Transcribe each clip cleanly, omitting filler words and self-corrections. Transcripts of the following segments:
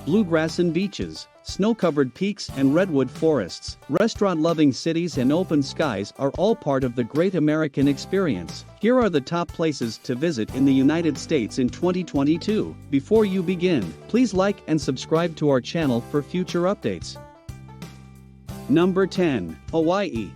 bluegrass and beaches, snow-covered peaks and redwood forests, restaurant-loving cities and open skies are all part of the great American experience. Here are the top places to visit in the United States in 2022. Before you begin, please like and subscribe to our channel for future updates. Number 10. Hawaii.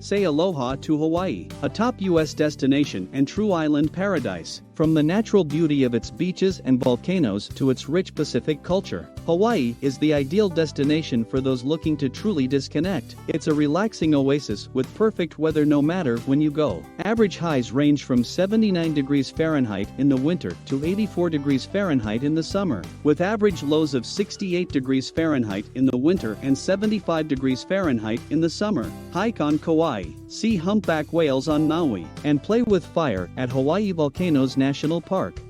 Say aloha to Hawaii, a top U.S. destination and true island paradise. From the natural beauty of its beaches and volcanoes to its rich Pacific culture, Hawaii is the ideal destination for those looking to truly disconnect. It's a relaxing oasis with perfect weather no matter when you go. Average highs range from 79 degrees Fahrenheit in the winter to 84 degrees Fahrenheit in the summer, with average lows of 68 degrees Fahrenheit in the winter and 75 degrees Fahrenheit in the summer. Hike on Kauai, see humpback whales on Maui, and play with fire at Hawaii Volcanoes National Park.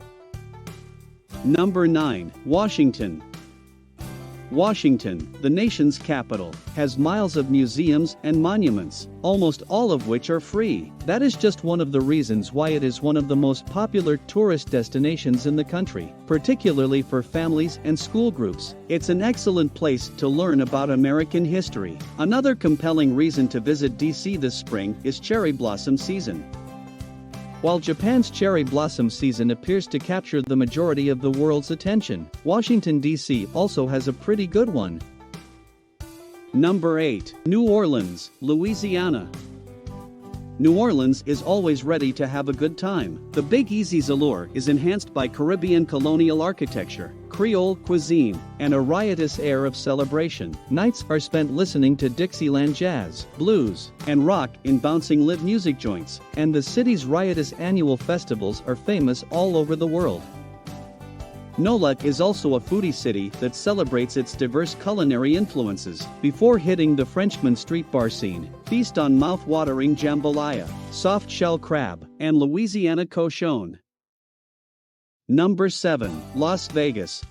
Number 9. Washington. Washington, the nation's capital, has miles of museums and monuments, almost all of which are free. That is just one of the reasons why it is one of the most popular tourist destinations in the country, particularly for families and school groups. It's an excellent place to learn about American history. Another compelling reason to visit DC this spring is cherry blossom season. While Japan's cherry blossom season appears to capture the majority of the world's attention, Washington, D.C. also has a pretty good one. Number 8. New Orleans, Louisiana. New Orleans is always ready to have a good time. The Big Easy's allure is enhanced by Caribbean colonial architecture, Creole cuisine, and a riotous air of celebration. Nights are spent listening to Dixieland jazz, blues, and rock in bouncing live music joints, and the city's riotous annual festivals are famous all over the world. NOLA is also a foodie city that celebrates its diverse culinary influences. Before hitting the Frenchman street bar scene, feast on mouth-watering jambalaya, soft-shell crab, and Louisiana cochon. Number 7. Las Vegas.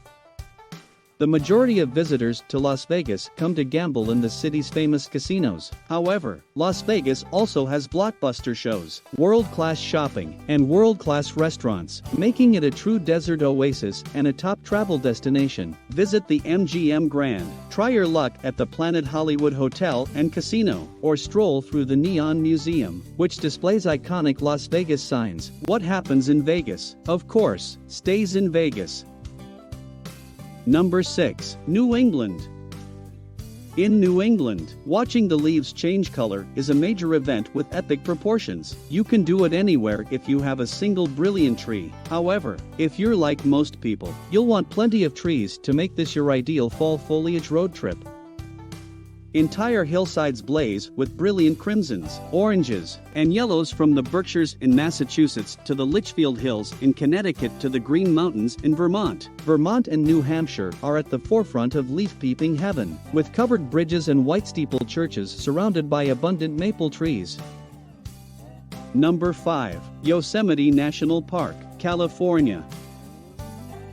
The majority of visitors to Las Vegas come to gamble in the city's famous casinos. However, Las Vegas also has blockbuster shows, world-class shopping, and world-class restaurants, making it a true desert oasis and a top travel destination. Visit the MGM Grand, try your luck at the Planet Hollywood Hotel and Casino, or stroll through the Neon Museum, which displays iconic Las Vegas signs. What happens in Vegas, of course, stays in Vegas. Number 6. New England. In New England, watching the leaves change color is a major event with epic proportions. You can do it anywhere if you have a single brilliant tree. However, if you're like most people, you'll want plenty of trees to make this your ideal fall foliage road trip. Entire hillsides blaze with brilliant crimsons, oranges, and yellows, from the Berkshires in Massachusetts to the Litchfield Hills in Connecticut to the Green Mountains in Vermont. Vermont and New Hampshire are at the forefront of leaf-peeping heaven, with covered bridges and white-steepled churches surrounded by abundant maple trees. Number 5. Yosemite National Park, California.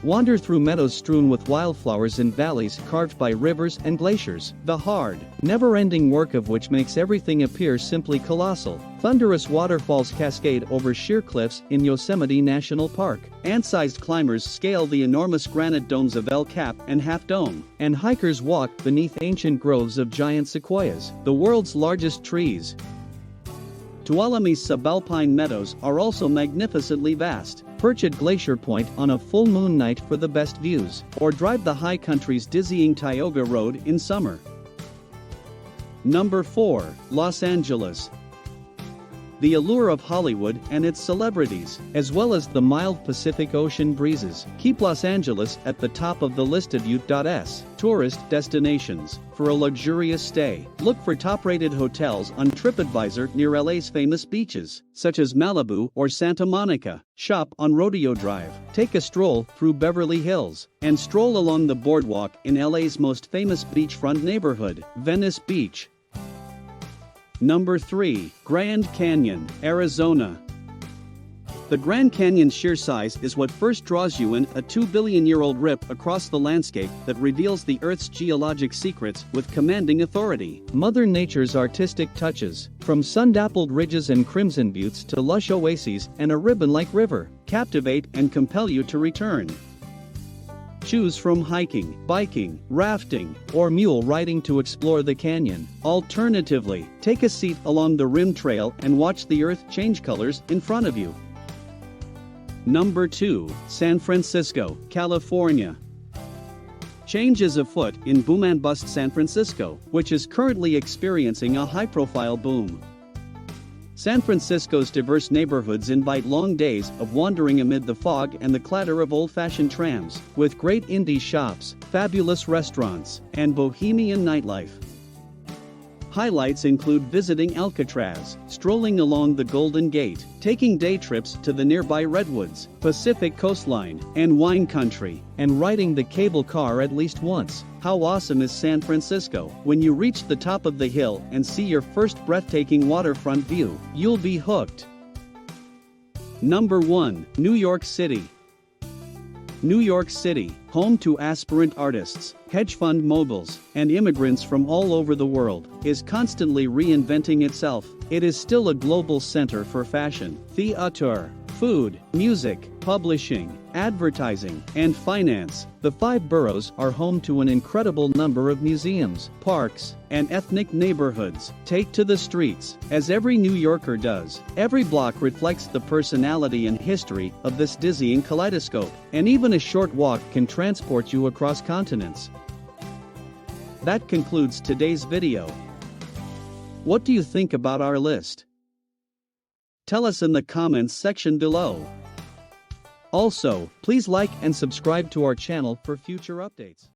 Wander through meadows strewn with wildflowers and valleys carved by rivers and glaciers, the hard, never-ending work of which makes everything appear simply colossal. Thunderous waterfalls cascade over sheer cliffs in Yosemite National Park. Ant-sized climbers scale the enormous granite domes of El Cap and Half Dome, and hikers walk beneath ancient groves of giant sequoias, the world's largest trees. Tuolumne's subalpine meadows are also magnificently vast. Perch at Glacier Point on a full moon night for the best views, or drive the high country's dizzying Tioga Road in summer. Number 4. Los Angeles. The allure of Hollywood and its celebrities, as well as the mild Pacific Ocean breezes, keep Los Angeles at the top of the list of U.S. tourist destinations. For a luxurious stay, look for top-rated hotels on TripAdvisor near LA's famous beaches, such as Malibu or Santa Monica. Shop on Rodeo Drive, take a stroll through Beverly Hills, and stroll along the boardwalk in LA's most famous beachfront neighborhood, Venice Beach. Number 3. Grand Canyon, Arizona. The Grand Canyon's sheer size is what first draws you in, a 2-billion-year-old rip across the landscape that reveals the Earth's geologic secrets with commanding authority. Mother Nature's artistic touches, from sun-dappled ridges and crimson buttes to lush oases and a ribbon-like river, captivate and compel you to return. Choose from hiking, biking, rafting, or mule riding to explore the canyon. Alternatively, take a seat along the rim trail and watch the earth change colors in front of you. Number 2. San Francisco, California. Change is afoot in boom and bust San Francisco, which is currently experiencing a high-profile boom. San Francisco's diverse neighborhoods invite long days of wandering amid the fog and the clatter of old-fashioned trams, with great indie shops, fabulous restaurants, and bohemian nightlife. Highlights include visiting Alcatraz, strolling along the Golden Gate, taking day trips to the nearby Redwoods, Pacific Coastline, and wine country, and riding the cable car at least once. How awesome is San Francisco? When you reach the top of the hill and see your first breathtaking waterfront view, you'll be hooked. Number 1. New York City. New York City, home to aspirant artists, hedge fund moguls, and immigrants from all over the world, is constantly reinventing itself. It is still a global center for fashion, theater, food, music, publishing, advertising, and finance. The 5 boroughs are home to an incredible number of museums, parks, and ethnic neighborhoods. Take to the streets, as every New Yorker does. Every block reflects the personality and history of this dizzying kaleidoscope, and even a short walk can transport you across continents. That concludes today's video. What do you think about our list? Tell us in the comments section below. Also, please like and subscribe to our channel for future updates.